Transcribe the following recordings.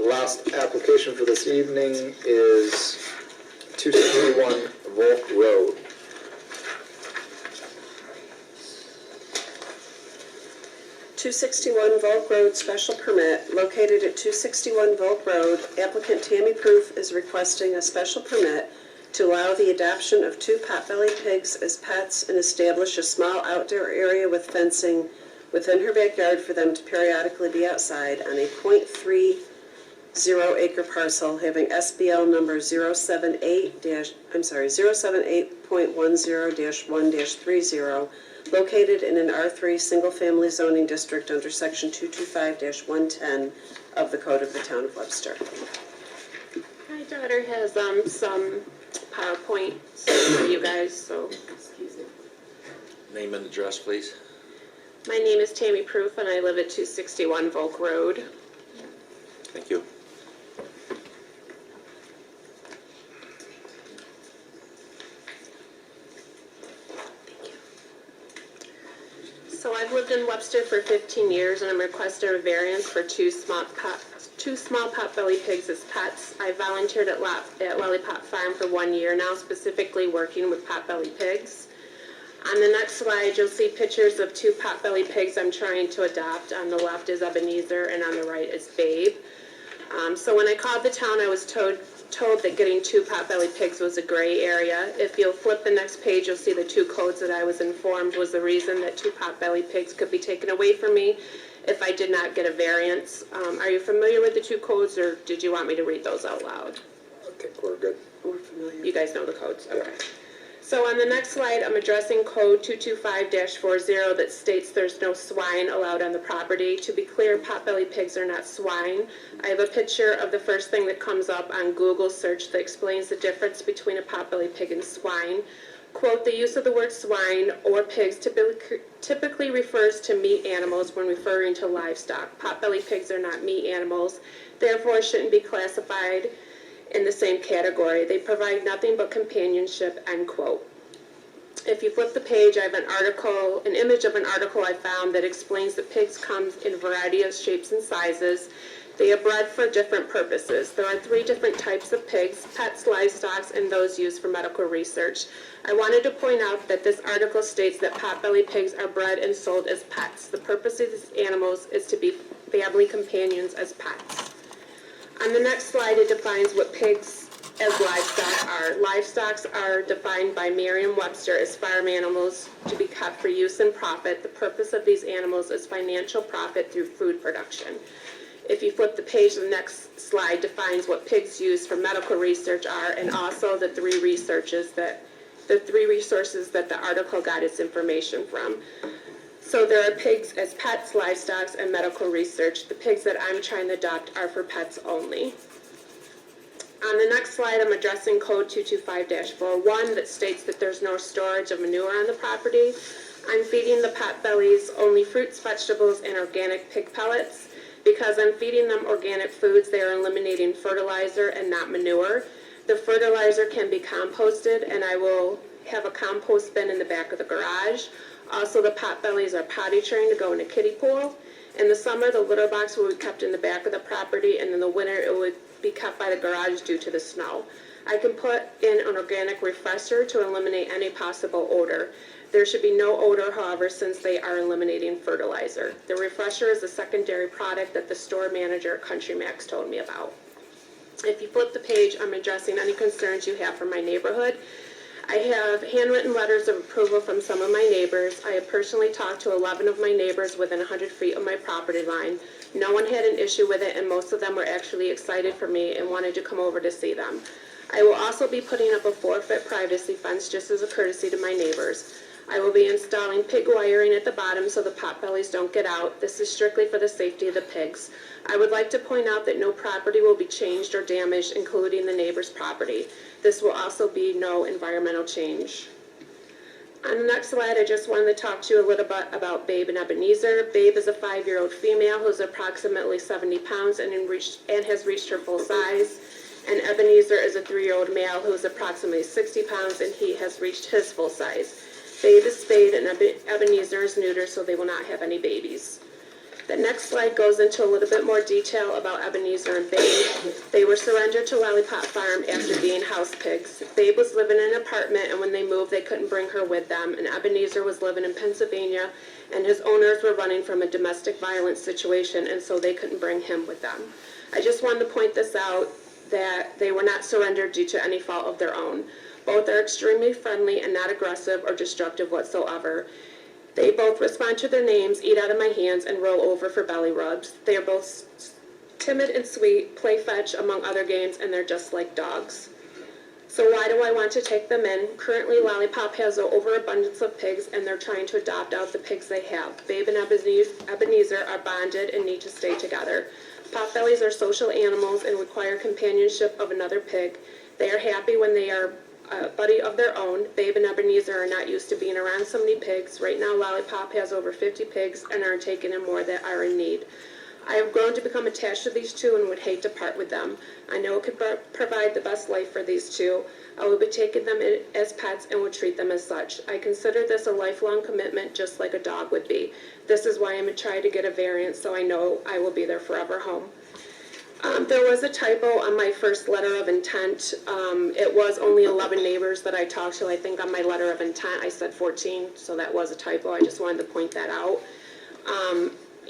last application for this evening is 261 Volk Road. .261 Volk Road special permit located at 261 Volk Road. Applicant Tammy Proof is requesting a special permit to allow the adoption of 2 pot-bellied pigs as pets and establish a small outdoor area with fencing within her backyard for them to periodically be outside on a .30 acre parcel having SBL number 078.10-1-30 located in an R3 single-family zoning district under section 225-110 of the Code of the Town of Webster. My daughter has some PowerPoints for you guys, so excuse me. Name and address, please. My name is Tammy Proof, and I live at 261 Volk Road. Thank you. So I've lived in Webster for 15 years, and I'm requesting a variance for two small pot-belly pigs as pets. I volunteered at Lollipop Farm for 1 year now, specifically working with pot-belly pigs. On the next slide, you'll see pictures of 2 pot-belly pigs I'm trying to adopt. On the left is Ebenezer, and on the right is Babe. So when I called the town, I was told that getting 2 pot-belly pigs was a gray area. If you'll flip the next page, you'll see the 2 codes that I was informed was the reason that 2 pot-belly pigs could be taken away from me if I did not get a variance. Are you familiar with the 2 codes, or did you want me to read those out loud? I think we're good. We're familiar. You guys know the codes? Okay. So on the next slide, I'm addressing code 225-40 that states there's no swine allowed on the property. To be clear, pot-belly pigs are not swine. I have a picture of the first thing that comes up on Google search that explains the difference between a pot-belly pig and swine. Quote, the use of the word swine or pigs typically refers to meat animals when referring to livestock. Pot-belly pigs are not meat animals, therefore shouldn't be classified in the same category. They provide nothing but companionship, end quote. If you flip the page, I have an image of an article I found that explains that pigs come in a variety of shapes and sizes. They are bred for different purposes. There are 3 different types of pigs: pets, livestock, and those used for medical research. I wanted to point out that this article states that pot-belly pigs are bred and sold as pets. The purpose of these animals is to be family companions as pets. On the next slide, it defines what pigs as livestock are. Livestock are defined by Merriam-Webster as farm animals to be kept for use and profit. The purpose of these animals is financial profit through food production. If you flip the page, the next slide defines what pigs used for medical research are, and also the 3 resources that the article got its information from. So there are pigs as pets, livestock, and medical research. The pigs that I'm trying to adopt are for pets only. On the next slide, I'm addressing code 225-41 that states that there's no storage of manure on the property. I'm feeding the pot-bellies only fruits, vegetables, and organic pig pellets. Because I'm feeding them organic foods, they are eliminating fertilizer and not manure. The fertilizer can be composted, and I will have a compost bin in the back of the garage. Also, the pot-bellies are potty trained to go in a kiddie pool. In the summer, the litter box will be kept in the back of the property, and in the winter, it would be kept by the garage due to the snow. I can put in an organic refresher to eliminate any possible odor. There should be no odor, however, since they are eliminating fertilizer. The refresher is a secondary product that the store manager at Country Max told me about. If you flip the page, I'm addressing any concerns you have for my neighborhood. I have handwritten letters of approval from some of my neighbors. I have personally talked to 11 of my neighbors within 100 feet of my property line. No one had an issue with it, and most of them were actually excited for me and wanted to come over to see them. I will also be putting up a 4-foot privacy fence just as a courtesy to my neighbors. I will be installing pig wiring at the bottom so the pot-bellies don't get out. This is strictly for the safety of the pigs. I would like to point out that no property will be changed or damaged, including the neighbor's property. This will also be no environmental change. On the next slide, I just wanted to talk to you a little bit about Babe and Ebenezer. Babe is a 5-year-old female who's approximately 70 pounds and has reached her full size. And Ebenezer is a 3-year-old male who is approximately 60 pounds and he has reached his full size. Babe is spayed and Ebenezer is neutered, so they will not have any babies. The next slide goes into a little bit more detail about Ebenezer and Babe. They were surrendered to Lollipop Farm after being house pigs. Babe was living in an apartment, and when they moved, they couldn't bring her with them. And Ebenezer was living in Pennsylvania, and his owners were running from a domestic violence situation, and so they couldn't bring him with them. I just wanted to point this out, that they were not surrendered due to any fault of their own. Both are extremely friendly and not aggressive or destructive whatsoever. They both respond to their names, eat out of my hands, and roll over for belly rubs. They are both timid and sweet, play fetch, among other games, and they're just like dogs. So why do I want to take them in? Currently, Lollipop has an overabundance of pigs, and they're trying to adopt out the pigs they have. Babe and Ebenezer are bonded and need to stay together. Potbellies are social animals and require companionship of another pig. They are happy when they are a buddy of their own. Babe and Ebenezer are not used to being around so many pigs. Right now, Lollipop has over 50 pigs and are taking in more that are in need. I have grown to become attached to these two and would hate to part with them. I know it could provide the best life for these two. I will be taking them in as pets and would treat them as such. I consider this a lifelong commitment, just like a dog would be. This is why I'm trying to get a variance, so I know I will be their forever home. There was a typo on my first letter of intent. It was only 11 neighbors that I talked to. I think on my letter of intent I said 14, so that was a typo. I just wanted to point that out.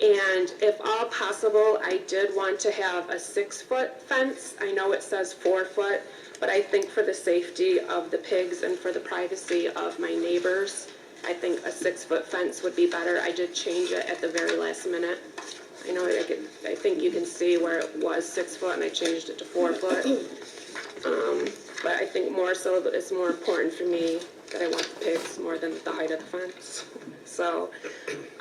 And if all possible, I did want to have a 6-foot fence. I know it says 4 foot, but I think for the safety of the pigs and for the privacy of my neighbors, I think a 6-foot fence would be better. I did change it at the very last minute. I know I think you can see where it was 6 foot and I changed it to 4 foot. But I think more so that it's more important for me that I want the pigs more than the height of the fence. So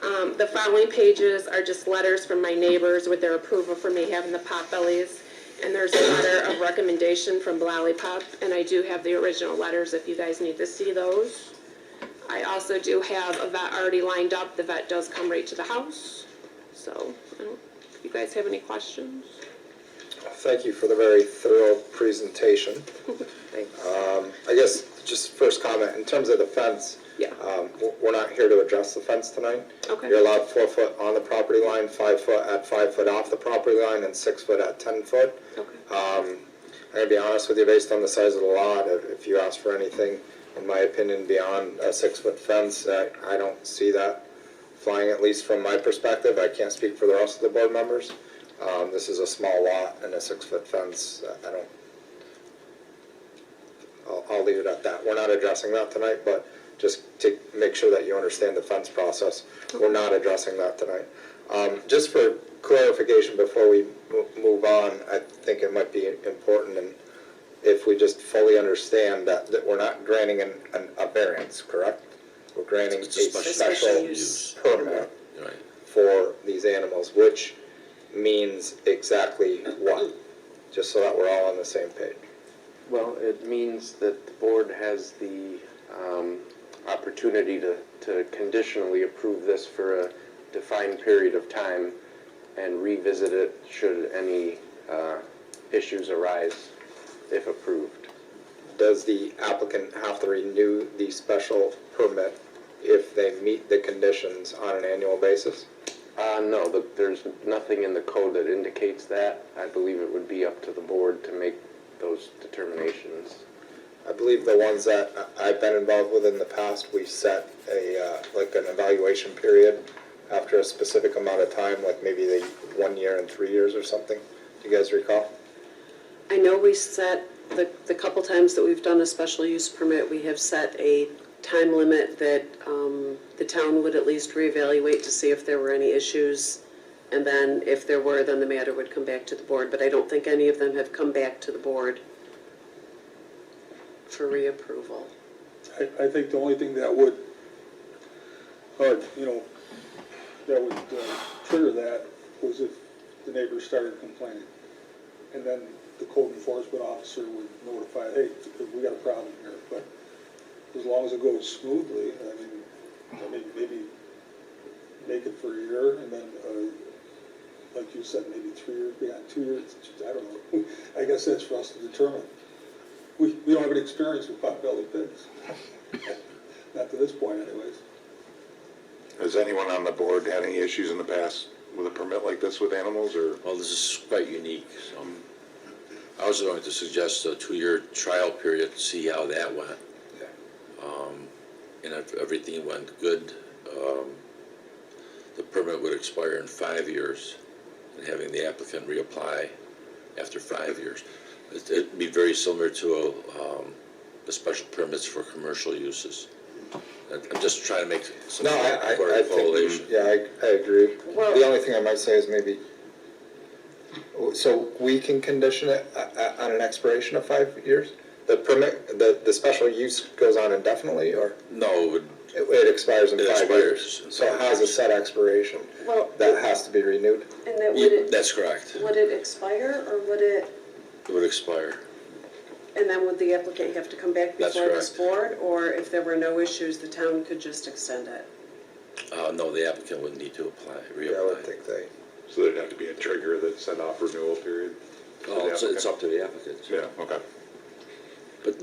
the following pages are just letters from my neighbors with their approval for me having the potbellies. And there's a letter of recommendation from Lollipop, and I do have the original letters if you guys need to see those. I also do have a vet already lined up. The vet does come right to the house. So, if you guys have any questions? Thank you for the very thorough presentation. Thanks. I guess just first comment, in terms of the fence, Yeah. we're not here to address the fence tonight. Okay. You're allowed 4 foot on the property line, 5 foot at 5 foot off the property line, and 6 foot at 10 foot. Okay. I'm gonna be honest with you, based on the size of the lot, if you ask for anything, in my opinion, beyond a 6-foot fence, I don't see that flying, at least from my perspective. I can't speak for the rest of the board members. This is a small lot and a 6-foot fence. I'll leave it at that. We're not addressing that tonight, but just to make sure that you understand the fence process, we're not addressing that tonight. Just for clarification before we move on, I think it might be important and if we just fully understand that we're not granting a variance, correct? We're granting a It's a special use. permit Right. for these animals, which means exactly what? Just so that we're all on the same page. Well, it means that the board has the opportunity to conditionally approve this for a defined period of time and revisit it should any issues arise if approved. Does the applicant have to renew the special permit if they meet the conditions on an annual basis? No, there's nothing in the code that indicates that. I believe it would be up to the board to make those determinations. I believe the ones that I've been involved with in the past, we've set like an evaluation period after a specific amount of time, like maybe the 1 year and 3 years or something. Do you guys recall? I know we set, the couple times that we've done a special use permit, we have set a time limit that the town would at least reevaluate to see if there were any issues. And then if there were, then the matter would come back to the board. But I don't think any of them have come back to the board for reapproval. I think the only thing that would, that would trigger that was if the neighbors started complaining. And then the code enforcement officer would notify, hey, we got a problem here. But as long as it goes smoothly, maybe make it for a year and then, like you said, maybe 3 years, beyond 2 years, I don't know. I guess that's for us to determine. We don't have any experience with pot-bellied pigs. Not to this point anyways. Has anyone on the board had any issues in the past with a permit like this with animals, or? Well, this is quite unique. I was going to suggest a 2-year trial period to see how that went. And if everything went good, the permit would expire in 5 years, and having the applicant reapply after 5 years. It'd be very similar to the special permits for commercial uses. I'm just trying to make some No, I correlation. think, yeah, I agree. Well- The only thing I might say is maybe, so we can condition it on an expiration of 5 years? The permit, the special use goes on indefinitely, or No, it expires in It 5 years? expires in So 5 it has a years. set expiration Well, that has to be renewed? and then would it, that's correct. would it expire, or would it, It would expire. and then would the applicant have to come back That's before this correct. board? Or if there were no issues, the town could just extend it? No, the applicant would need to apply, Yeah, I would reapply. think they, So there'd have to be a trigger that sent off renewal period? for Well, the it's applicant? up to the applicant. Yeah, okay. But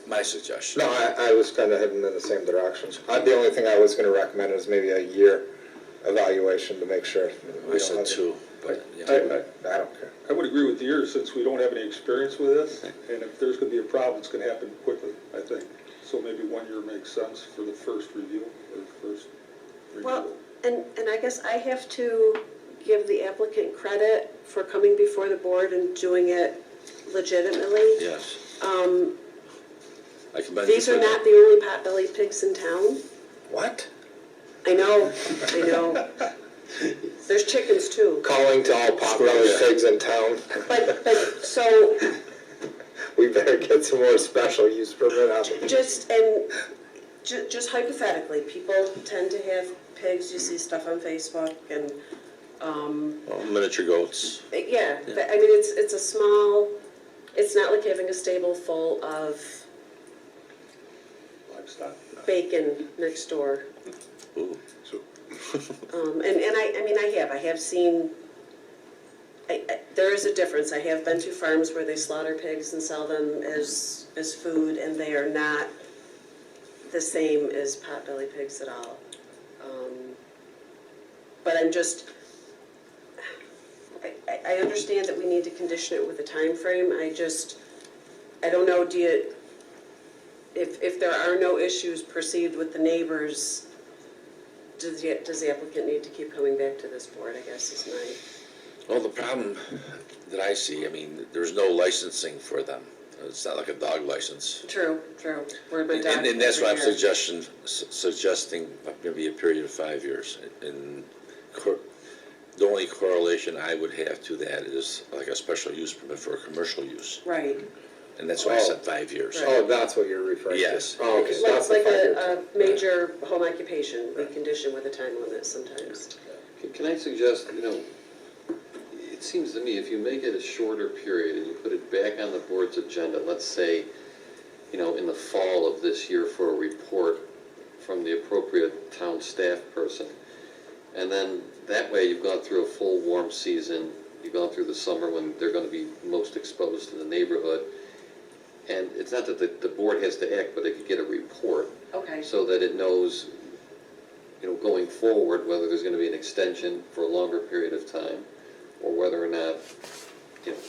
my suggestion. no, I was kind of heading in the same direction. The only thing I was going to recommend is maybe a year evaluation to make sure. I said 2, but, yeah. I don't care. I would agree with yours, since we don't have any experience with this, and if there's gonna be a problem, it's gonna happen quickly, I think. So maybe 1 year makes sense for the first review, or first Well, review. and I guess I have to give the applicant credit for coming before the board and doing it legitimately. Yes. Um, I commend you These for are that. not the only pot-bellied pigs in town. What? I know. There's chickens too. Calling to all potbelly pigs in town, But, so, we better get some more special use permit applications. just hypothetically, people tend to have pigs, you see stuff on Facebook, and, Well, miniature goats. yeah, but, I mean, it's a small, it's not like having a stable full of Livestock. bacon next door. Ooh. So, And I have seen, there is a difference. I have been to farms where they slaughter pigs and sell them as food, and they are not the same as potbelly pigs at all. But I'm just, I understand that we need to condition it with a time frame. I don't know, if there are no issues perceived with the neighbors, does the applicant need to keep coming back to this board, I guess is my... Well, the problem that I see, I mean, there's no licensing for them. It's not like a dog license. True. Where'd my dog And that's why I'm over here? suggesting maybe a period of 5 years. And the only correlation I would have to that is like a special use permit for a commercial use. Right. And that's why I said 5 years. Oh, that's what you're referring to? Yes. Oh, okay, Like that's the 5 year. a major home occupation, we condition with a time limit sometimes. Can I suggest, it seems to me if you make it a shorter period and you put it back on the board's agenda, let's say, in the fall of this year for a report from the appropriate town staff person, and then that way you've gone through a full warm season, you've gone through the summer when they're going to be most exposed to the neighborhood, and it's not that the board has to act, but they could get a report Okay. so that it knows, going forward, whether there's gonna be an extension for a longer period of time, or whether or not,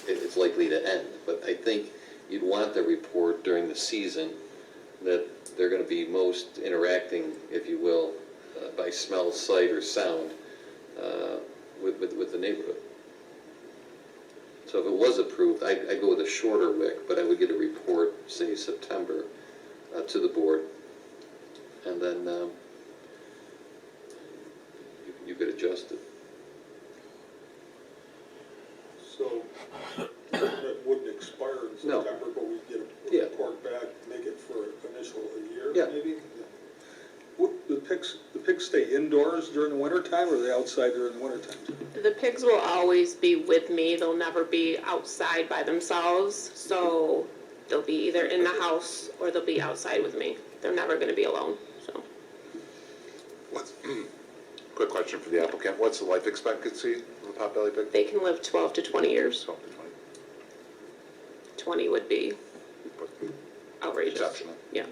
it's likely to end. But I think you'd want the report during the season that they're gonna be most interacting, if you will, by smell, sight, or sound, with the neighborhood. So if it was approved, I'd go with a shorter WIC, but I would get a report, say September, to the board, and then you could adjust it. So, that wouldn't expire in No. September, but we'd get Yeah. a report back, make it for initial a year, Yeah. maybe? The pigs stay indoors during the winter time, or are they outside during the winter time? The pigs will always be with me. They'll never be outside by themselves. So they'll be either in the house or they'll be outside with me. They're never going to be alone. So quick question for the applicant. What's the life expectancy of a potbelly pig? they can live 12 to 20 years. 12 to 20. 20 would be outrageous. Exceptional. Yeah.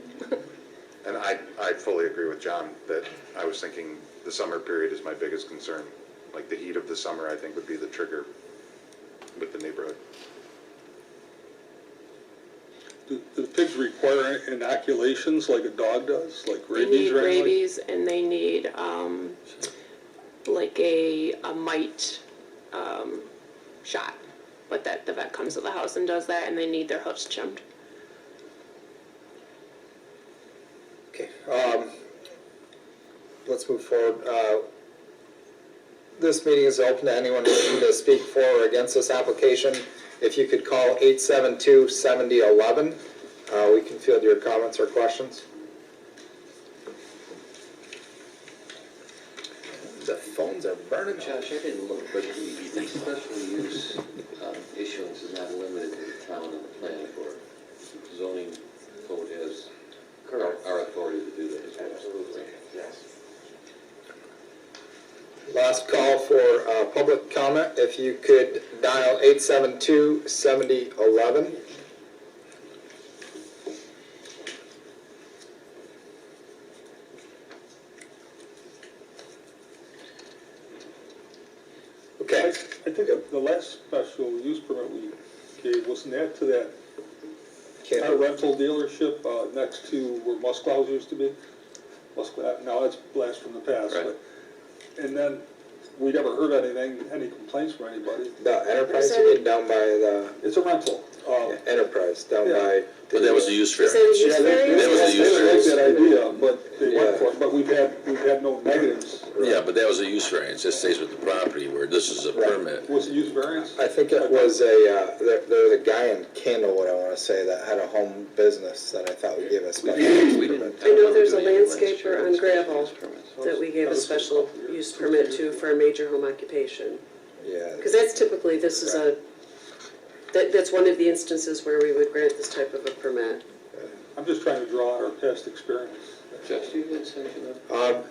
And I fully agree with John that I was thinking the summer period is my biggest concern. like the heat of the summer, I think would be the trigger with the neighborhood. Do the pigs require inoculations like a dog does, like They rabies need or anything? rabies and they need, like a mite, shot. But that, the vet comes to the house and does that, and they need their hoofs trimmed. Okay, let's move forward. This meeting is open to anyone wishing to speak for or against this application. If you could call 872-7011, we can field your comments or questions. The phones are burning. Josh, I didn't look, but the special use issuance is not limited to the town and the planning board. Zoning code has our authority to do that as well. Absolutely, yes. Last call for public comment. If you could dial 872-7011. Okay. I think the last special use permit we gave, wasn't that to that car rental dealership next to where Musklouse used to be? Now that's a blast from the past. Right. But, and then we never heard anything, any complaints from anybody. The Enterprise, you mean down by the It's a rental. Enterprise, down Yeah. by. But that was a use Is that a variance. use Yeah, variance? That was a use they variance. like that idea, but they went Yeah. for it, but we've had no negatives. Yeah, but that was a use variance. It stays with the property, where this is a permit. Was it use variance? I think it was there was a guy in Candlewood, I want to say, that had a home business that I thought we gave a special use permit. I know there's a landscaper on gravel that we gave a special use permit to for a major home occupation. Yeah. Because that's typically, this is that's one of the instances where we would grant this type of a permit. I'm just trying to draw on our past experience. Josh, do you have something up?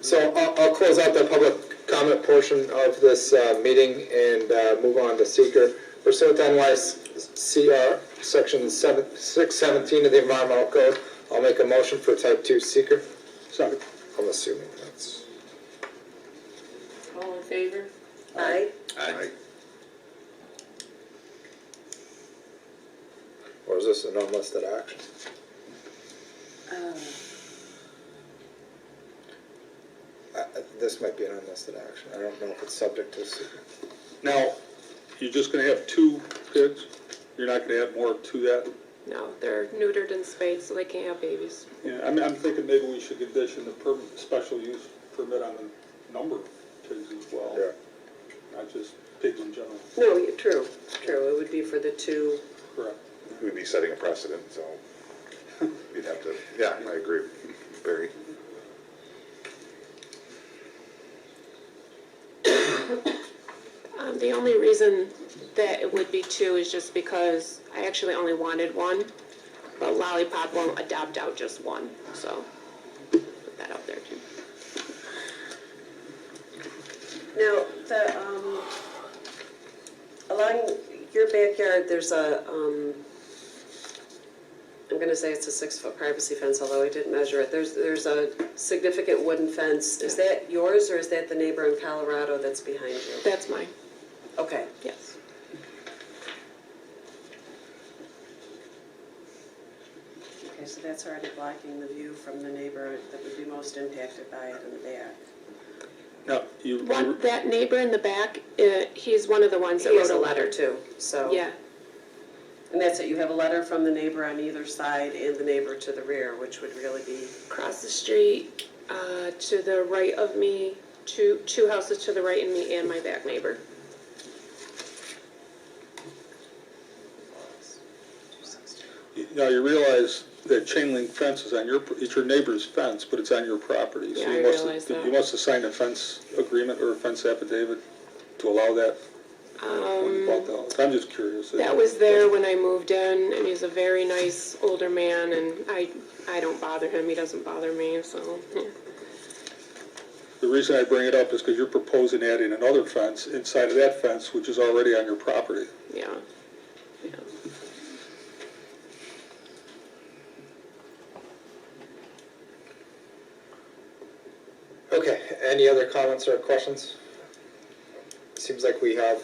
So I'll close out the public comment portion of this meeting and move on to seeker. Pursuant to NYCR Section 617 of the Environmental Code, I'll make a motion for type 2 seeker. Second. I'm assuming that's. All in favor? Aye. Aye. Or is this an unlisted action? This might be an unlisted action. I don't know if it's subject to seeker. Now, you're just gonna have 2 pigs? You're not gonna add more to that? No, they're neutered and spayed, so they can't have babies. Yeah, I'm thinking maybe we should condition the special use permit on the number of pigs as well. Yeah. Not just pigs in general. No, true. It would be for the 2. Correct. We'd be setting a precedent, so you'd have to, yeah, I agree, Barry. The only reason that it would be 2 is just because I actually only wanted 1, but Lollipop won't adopt out just 1, so put that out there too. Now, along your backyard, there's I'm gonna say it's a 6-foot privacy fence, although I didn't measure it. There's a significant wooden fence. Is that yours or is that the neighbor in Colorado that's behind you? That's mine, Okay. yes. Okay, so that's already blocking the view from the neighbor that would be most impacted by it in the back. Now, That neighbor in the back, he's one of the ones that He wrote has a a letter. letter too, so. Yeah, And that's it, you have a letter from the neighbor on either side and the neighbor to the rear, which would really be, across the street, to the right of me, two houses to the right of me and my back neighbor. now you realize that chain link fence is it's your neighbor's fence, but it's on your property. So Yeah, you I must- realize that. You must have signed a fence agreement or a fence affidavit to allow that when you bought the house. I'm just curious. That was there when I moved in, and he's a very nice older man, and I don't bother him, he doesn't bother me, so, yeah. The reason I bring it up is because you're proposing adding another fence inside of that fence, which is already on your property. Yeah. Yeah. Okay, any other comments or questions? seems like we have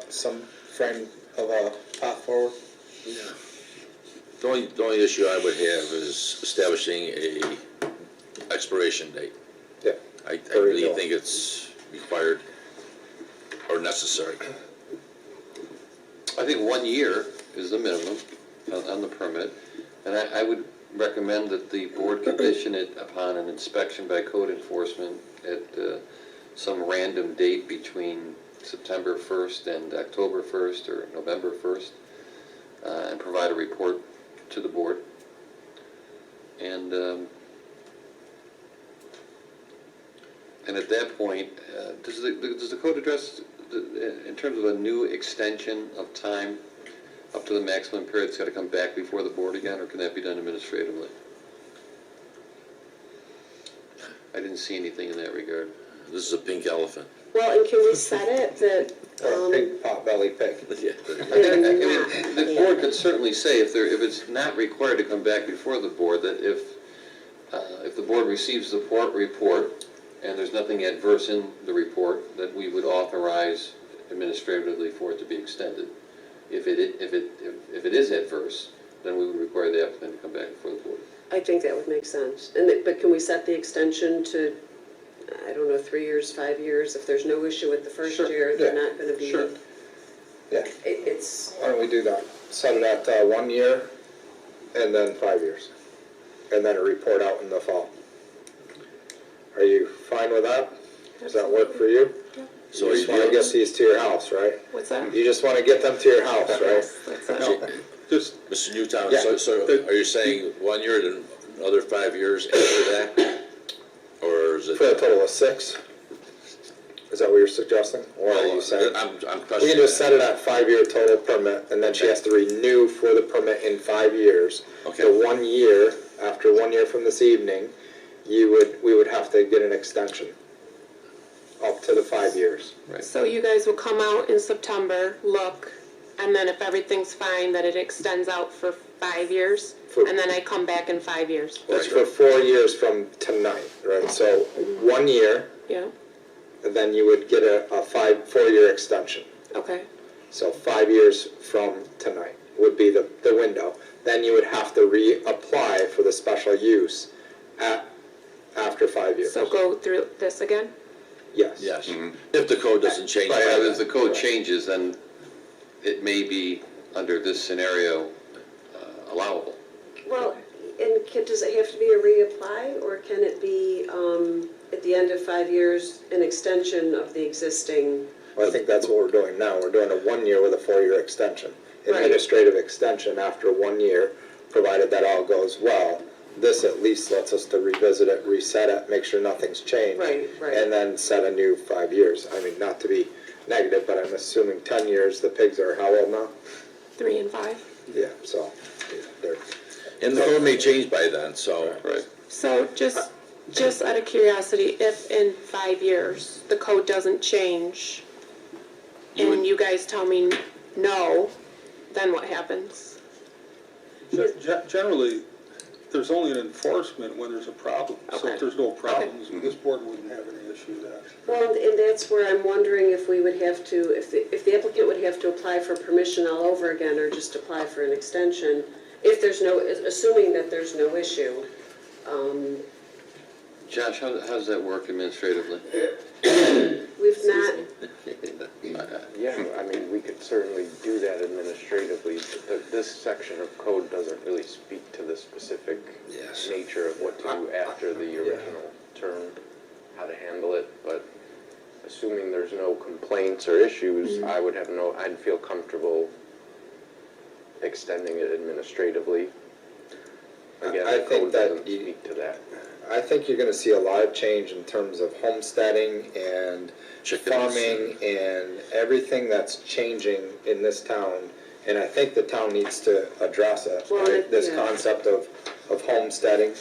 some frame of a path forward. Yeah. The only issue I would have is establishing a expiration date. Yeah. I For really renewal. think it's required or necessary. I think 1 year is the minimum on the permit, and I would recommend that the board condition it upon an inspection by code enforcement at some random date between September 1st and October 1st or November 1st, and provide a report to the board. And at that point, does the code address, in terms of a new extension of time up to the maximum period, it's got to come back before the board again, or can that be done administratively? I didn't see anything in that regard. This is a pink elephant. Well, and can we set it that, Or a pig, pot-bellied pig. Yeah. they're not? The board could certainly say, if it's not required to come back before the board, that if the board receives the report and there's nothing adverse in the report, that we would authorize administratively for it to be extended. If it is adverse, then we would require the applicant to come back before the board. I think that would make sense. But can we set the extension to, I don't know, 3 years, 5 years? If there's no issue with the first Sure. year, they're Yeah. not gonna be. Sure. Yeah, It's, why don't we do that? Set it at 1 year and then 5 years. And then a report out in the fall. Are you fine with that? Does that work for you? So You are just you wanna get these to your house, right? What's that? You just wanna get them to your house, right? That's No, it. just, Mr. Newtown, Yeah. so are you saying 1 year and another 5 years after that? Or is it? For a total of 6? Is that what you're suggesting? Or are you saying? I'm We can questioning just set that. it at 5-year total permit, and then she has to renew for the permit in 5 years. Okay. The 1 year, after 1 year from this evening, we would have to get an extension up to the 5 years. So you guys will come out in September, look, and then if everything's fine, that it extends out for 5 years, For- and then I come back in 5 years. That's for 4 years from tonight, right? So 1 year, Yeah, and then you would get a 4-year extension. okay. So 5 years from tonight would be the window. Then you would have to reapply for the special use after 5 years. So go through this again? Yes. Yes, if the code doesn't change by Right, then. as the code changes, then it may be, under this scenario, allowable. well, and does it have to be a reapply, or can it be, at the end of 5 years, an extension of the existing? Well, I think that's what we're doing now. We're doing a 1 year with a 4-year extension. Right. Administrative extension after 1 year, provided that all goes well. This at least lets us to revisit it, reset it, make sure nothing's changed. Right, right. And then set a new 5 years. I mean, not to be negative, but I'm assuming 10 years, the pigs are how old now? 3 and 5? Yeah, so, yeah, they're, And the code may change by then, so. Right. So just out of curiosity, if in 5 years the code doesn't change and you guys tell me no, then what happens? generally, there's only an enforcement when there's a problem. So Okay. if there's no problems, this board wouldn't have any issue with that. Well, and that's where I'm wondering if we would have to, if the applicant would have to apply for permission all over again, or just apply for an extension, if there's no, assuming that there's no issue. Josh, how does that work administratively? We've not, Yeah, I mean, we could certainly do that administratively. This section of code doesn't really speak to the specific Yes. nature of what to do after the original term, how to handle it, but assuming there's no complaints or issues, I'd feel comfortable extending it administratively. Again, I the think code that doesn't speak to that. I think you're gonna see a lot of change in terms of homesteading and Chickens. farming and everything that's changing in this town. And I think the town needs to address it, Well, right? This yeah. concept of homesteading,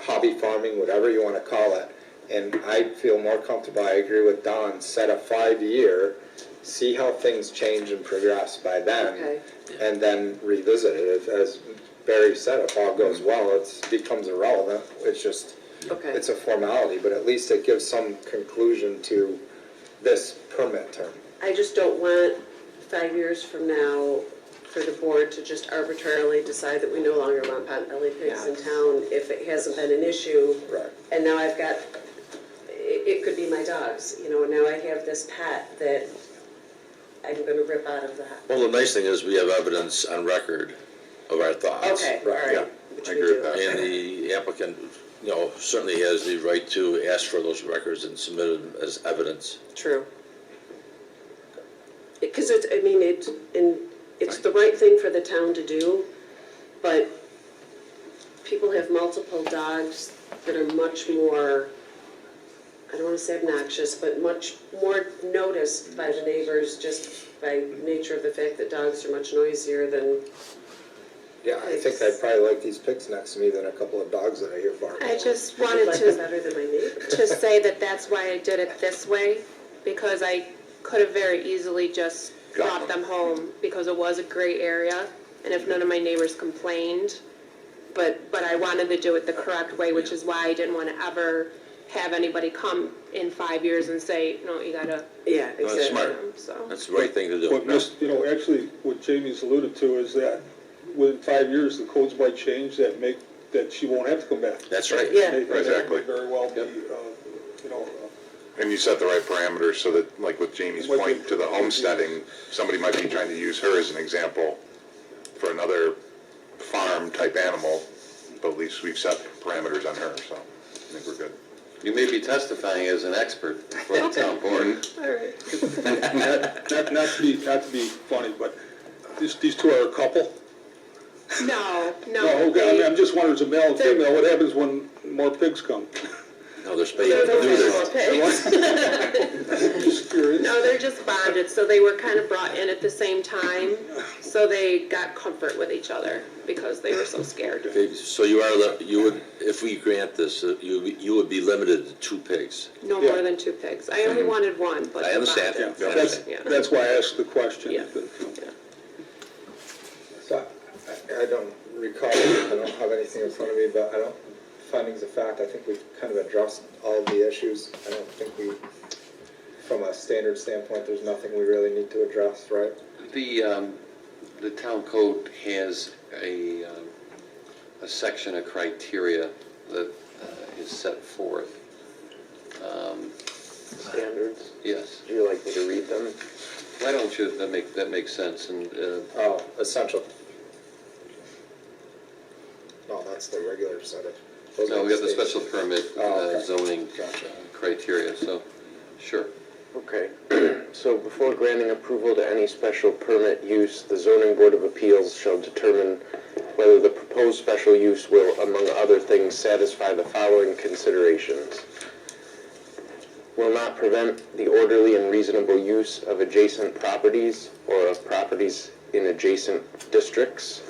hobby farming, whatever you wanna call it. And I feel more comfortable, I agree with Don, set a 5-year, see how things change and progress by then. Okay. And then revisit it. If, as Barry said, if all goes well, it becomes irrelevant. It's just, okay. it's a formality, but at least it gives some conclusion to this permit term. I just don't want 5 years from now for the board to just arbitrarily decide that we no longer want potbelly pigs in town if it hasn't been an issue. Right. And now I've got, it could be my dogs, you know, now I have this pet that I'm gonna rip out of that. Well, the nice thing is we have evidence on record of our thoughts. Okay, all Right, yeah, right. Which I we agree with do. that. And the applicant, certainly has the right to ask for those records and submit them as evidence. True. Because it's, I mean, it's the right thing for the town to do, but people have multiple dogs that are much more, I don't want to say obnoxious, but much more noticed by the neighbors just by nature of the fact that dogs are much noisier than, Yeah, I think I'd probably like these pigs next to me than a couple of dogs that I hear barking. I just I wanted like them to better than my neighbors. to say that that's why I did it this way, because I could have very easily just brought them home, because it was a gray area, and if none of my neighbors complained, but I wanted to do it the correct way, which is why I didn't want to ever have anybody come in 5 years and say, no, you gotta, Yeah, No, that's exactly. smart. so. That's the right thing to do. What actually, what Jamie's alluded to is that within 5 years, the codes might change that she won't have to come back. That's right. Yeah. That Exactly. might very well be, And you set the right parameters so that, like with Jamie's point to the homesteading, somebody might be trying to use her as an example for another farm-type animal, but at least we've set parameters on her, so I think we're good. You may be testifying as an expert for the town board. All right. not to be funny, but these two are a couple? No, No, okay, I mean, I'm just wondering, as a male and They're- female, what happens when more pigs come? No, they're spayed They're and the neutered. pigs. I'm just curious. No, they're just bonded, so they were kind of brought in at the same time, so they got comfort with each other because they were so scared. Okay, so you would, if we grant this, you would be limited to 2 pigs. No Yeah. more than 2 pigs. I only wanted one, but I they're understand. bonded. Yeah, Yeah. Yeah. that's why I asked the question. Yeah. So I don't recall, I don't have anything in front of me, but I don't, findings of fact, I think we've kind of addressed all of the issues. I don't think from a standard standpoint, there's nothing we really need to address, right? The town code has a section of criteria that is set forth. Standards. Yes. Would you like me to read them? Why don't you, that makes sense, and, Oh, essential. No, that's the regular set of. those no, are we have the states. special permit Oh, okay. zoning Gotcha. criteria, so, sure. Okay, so before granting approval to any special permit use, the zoning board of appeals shall determine whether the proposed special use will, among other things, satisfy the following considerations. Will not prevent the orderly and reasonable use of adjacent properties or of properties in adjacent districts.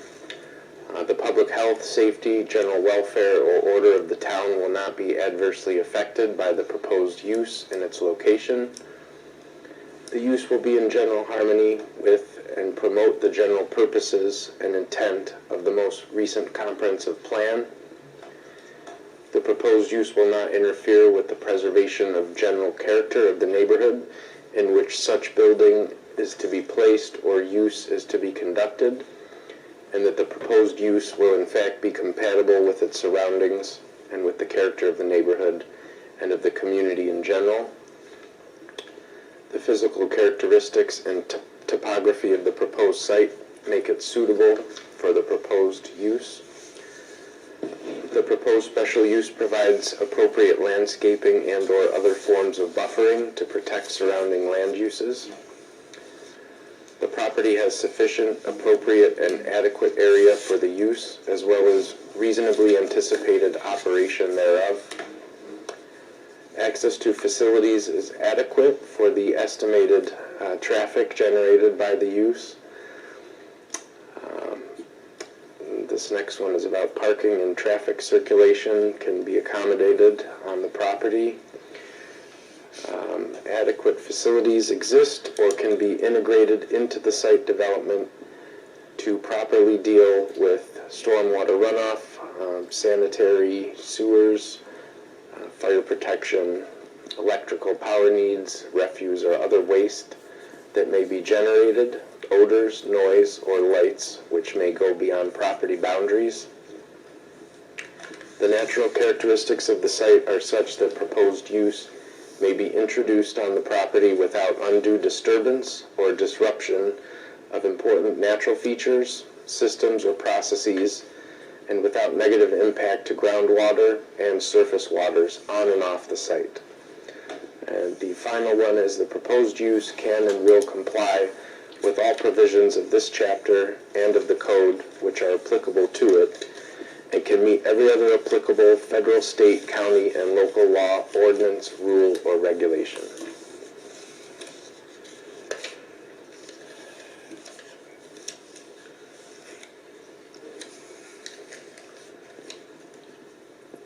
The public health, safety, general welfare, or order of the town will not be adversely affected by the proposed use and its location. The use will be in general harmony with and promote the general purposes and intent of the most recent comprehensive plan. The proposed use will not interfere with the preservation of general character of the neighborhood in which such building is to be placed or use is to be conducted, and that the proposed use will in fact be compatible with its surroundings and with the character of the neighborhood and of the community in general. The physical characteristics and topography of the proposed site make it suitable for the proposed use. The proposed special use provides appropriate landscaping and/or other forms of buffering to protect surrounding land uses. The property has sufficient, appropriate, and adequate area for the use, as well as reasonably anticipated operation thereof. Access to facilities is adequate for the estimated traffic generated by the use. This next one is about parking and traffic circulation can be accommodated on the property. Adequate facilities exist or can be integrated into the site development to properly deal with stormwater runoff, sanitary sewers, fire protection, electrical power needs, refuse, or other waste that may be generated, odors, noise, or lights which may go beyond property boundaries. The natural characteristics of the site are such that proposed use may be introduced on the property without undue disturbance or disruption of important natural features, systems, or processes, and without negative impact to groundwater and surface waters on and off the site. And the final one is the proposed use can and will comply with all provisions of this chapter and of the code which are applicable to it, and can meet every other applicable federal, state, county, and local law, ordinance, rule, or regulation.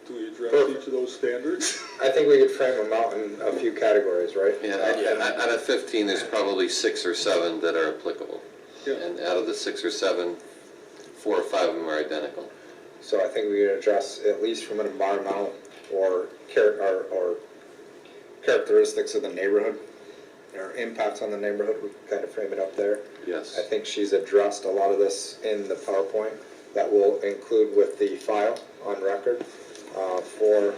Do we address each of those standards? I think we could frame them out in a few categories, right? Yeah, out of 15, there's probably 6 or 7 that are applicable. Yeah. And out of the 6 or 7, 4 or 5 of them are identical. So I think we could address, at least from an environmental or characteristics of the neighborhood, or impacts on the neighborhood, we can kind of frame it up there. Yes. I think she's addressed a lot of this in the PowerPoint that we'll include with the file on record for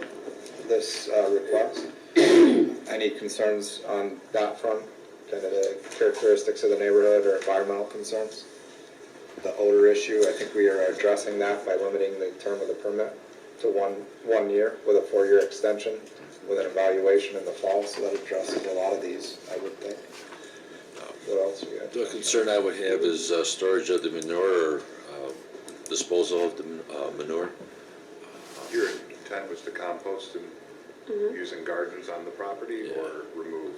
this request. Any concerns on that front, kind of the characteristics of the neighborhood or environmental concerns? The odor issue, I think we are addressing that by limiting the term of the permit to one year with a 4-year extension with an evaluation in the fall, so that addresses a lot of these, I would think. What else we got? The concern I would have is storage of the manure or disposal of the manure. Your intent was to compost and using gardens on the property or remove?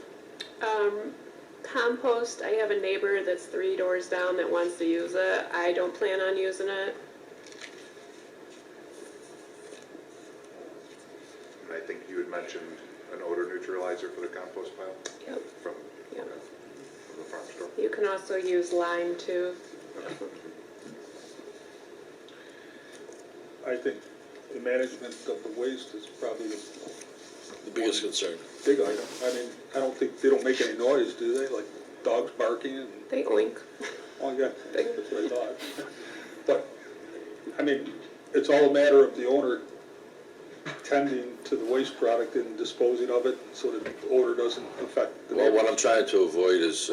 Compost, I have a neighbor that's 3 doors down that wants to use it. I don't plan on using it. And I think you had mentioned an odor neutralizer for the compost pile? Yep. From Yep. from the farm store? You can also use lime too. I think the management of the waste is probably The biggest concern. big item. I mean, I don't think, they don't make any noise, do they? Like dogs barking and, They oink. oh yeah, that's what I thought. But, I mean, it's all a matter of the owner tending to the waste product and disposing of it so that the odor doesn't affect the Well, what I'm neighbors. trying to avoid is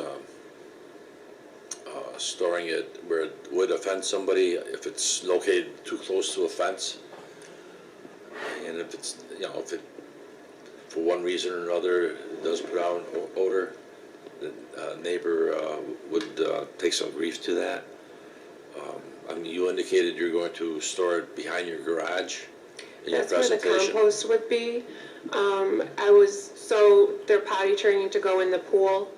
storing it where it would offend somebody if it's located too close to a fence. And if it's, if it, for one reason or another, it does put out an odor, the neighbor would take some grief to that. I mean, you indicated you're going to store it behind your garage in your That's where the presentation. compost would be. So they're potty training to go in the pool.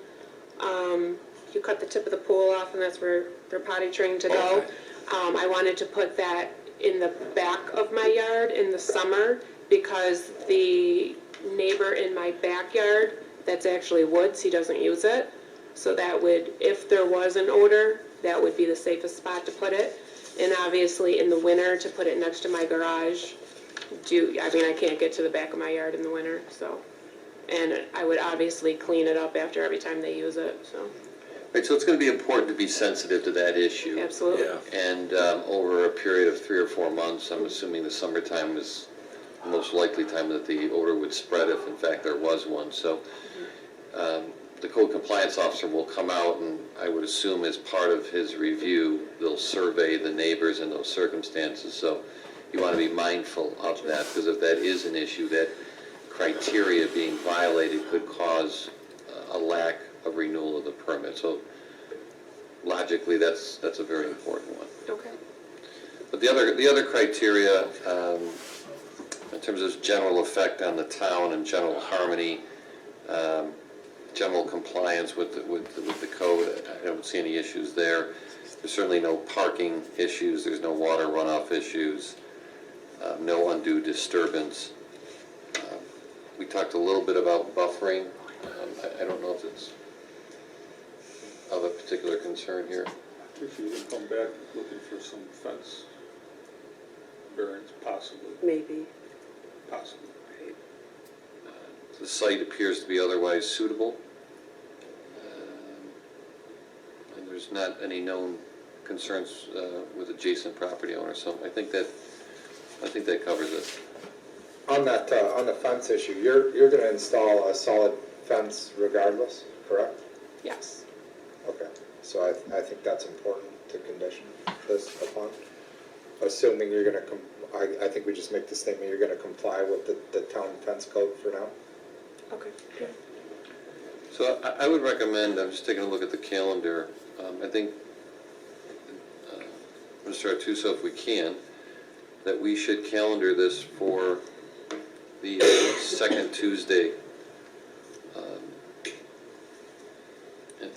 You cut the tip of the pool off and that's where they're potty trained to go. Okay. I wanted to put that in the back of my yard in the summer because the neighbor in my backyard, that's actually woods, he doesn't use it. So that would, if there was an odor, that would be the safest spot to put it. And obviously in the winter, to put it next to my garage, I can't get to the back of my yard in the winter, so. And I would obviously clean it up after every time they use it, so, Right, so it's going to be important to be sensitive to that issue. absolutely. Yeah. And over a period of 3 or 4 months, I'm assuming the summertime is the most likely time that the odor would spread if in fact there was one. So the code compliance officer will come out and I would assume as part of his review, they'll survey the neighbors in those circumstances. So you want to be mindful of that because if that is an issue, that criteria being violated could cause a lack of renewal of the permit. So logically, that's a very important one. Okay. But the other criteria, in terms of general effect on the town and general harmony, general compliance with the code, I don't see any issues there. There's certainly no parking issues, there's no water runoff issues, no undue disturbance. We talked a little bit about buffering. I don't know if it's of a particular concern here. If you can come back looking for some fence variance, possibly. Maybe. the site appears to be otherwise suitable. And there's not any known concerns with adjacent property owners, so I think that covers it. On that, on the fence issue, you're gonna install a solid fence regardless, correct? Yes. Okay, so I think that's important to condition this upon. Assuming you're gonna I think we just make the statement, you're gonna comply with the town fence code for now. Okay. So I would recommend, I'm just taking a look at the calendar, I think, Mr. Artuso, if we can, that we should calendar this for the second Tuesday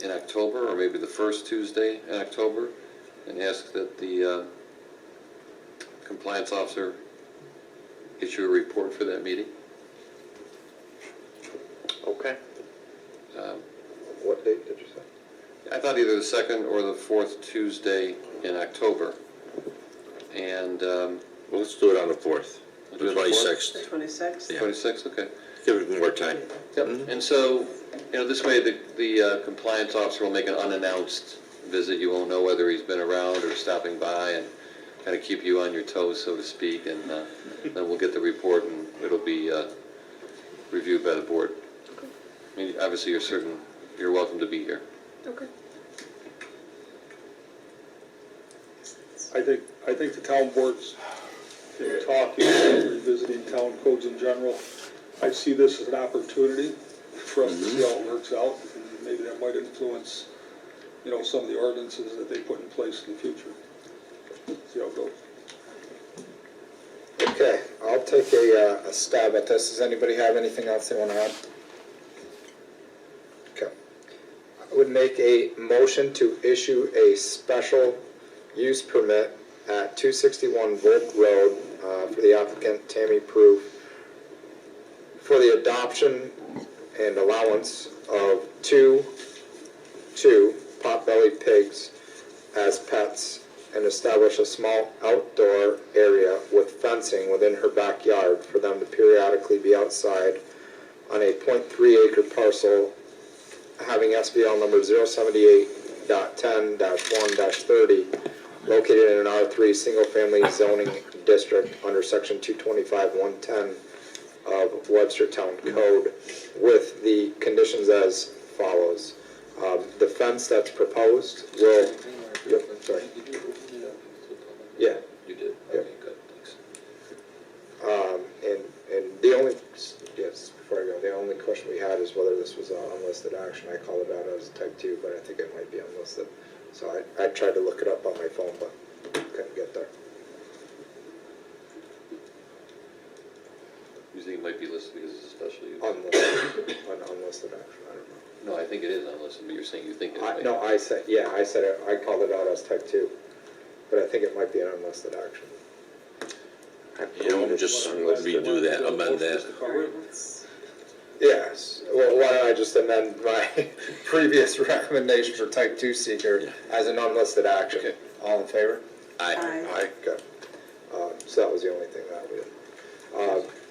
in October, or maybe the first Tuesday in October, and ask that the compliance officer issue a report for that meeting. Okay. What date did you say? I thought either the second or the fourth Tuesday in October. And, Well, let's do it on the 4th, We'll the do it on the 4th? 26th. The 26th? Yeah. 26th, okay. Give it more time. Yep, and so, this way the compliance officer will make an unannounced visit. You won't know whether he's been around or stopping by, and kind of keep you on your toes, so to speak, and then we'll get the report and it'll be reviewed by the board. I mean, obviously you're welcome to be here. Okay. I think the town boards, in talking and revisiting town codes in general, I see this as an opportunity for us to see how it works out, and maybe that might influence, some of the ordinances that they put in place in the future. See how it goes. Okay, I'll take a stab at this. Does anybody have anything else they want to add? Okay. I would make a motion to issue a special use permit at 261 Volk Road for the applicant Tammy Proof for the adoption and allowance of two pot-bellied pigs as pets, and establish a small outdoor area with fencing within her backyard for them to periodically be outside on a .3 acre parcel having SBL number 078.10-1-30, located in an R3 single-family zoning district under section 225-110 of Webster Town Code, with the conditions as follows. The fence that's proposed will, yep, sorry. Yeah. You did? Yeah. Okay, good, thanks. And the only, yes, before I go, the only question we had is whether this was an unlisted action. I called it out as type 2, but I think it might be unlisted. So I tried to look it up on my phone, but couldn't get there. You think it might be listed because it's a special use? Unlisted action, I don't know. No, I think it is unlisted, but you're saying you think it might. No, I said it, I called it out as type 2, but I think it might be an unlisted action. Just redo that, amend that. Yes, well, why don't I just amend my previous recommendation for type 2 seeker as an unlisted action? Okay. All in favor? Aye. Aye, good. So that was the only thing that we did.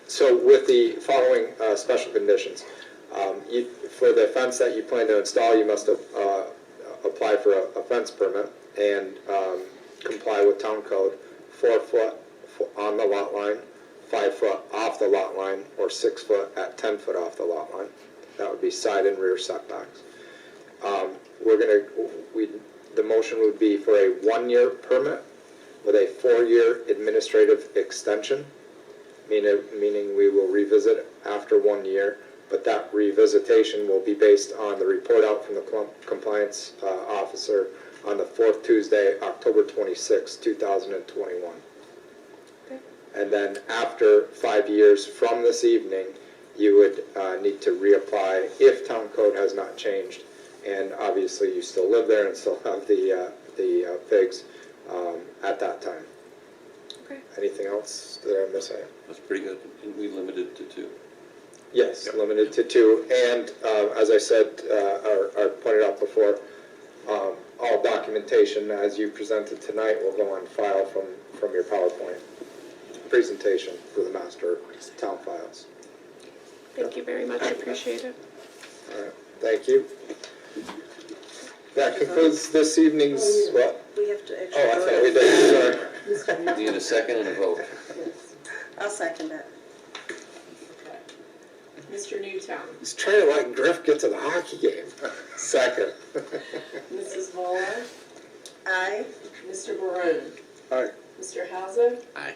So with the following special conditions, for the fence that you plan to install, you must apply for a fence permit and comply with town code, 4 foot on the lot line, 5 foot off the lot line, or 6 foot at 10 foot off the lot line. That would be side and rear setbacks. The motion would be for a 1-year permit with a 4-year administrative extension, meaning we will revisit after 1 year, but that revisitation will be based on the report out from the compliance officer on the 4th Tuesday, October 26, 2021. And then after 5 years from this evening, you would need to reapply if town code has not changed. And obviously, you still live there and still have the pigs at that time. Okay. Anything else that I'm missing? That's pretty good. And we limited to 2. Yes, limited to 2. And as I said, or pointed out before, all documentation as you presented tonight will go on file from your PowerPoint presentation for the master town files. Thank you very much, appreciate it. All right, thank you. That concludes this evening's, what? We have to actually. Oh, I thought we did, sorry. Need a second and a vote. I'll second it. Mr. Newtown. He's trying to let Griff get to the hockey game. Second. Mrs. Muller. Aye. Mr. Maroon. Aye. Mr. Hauser. Aye.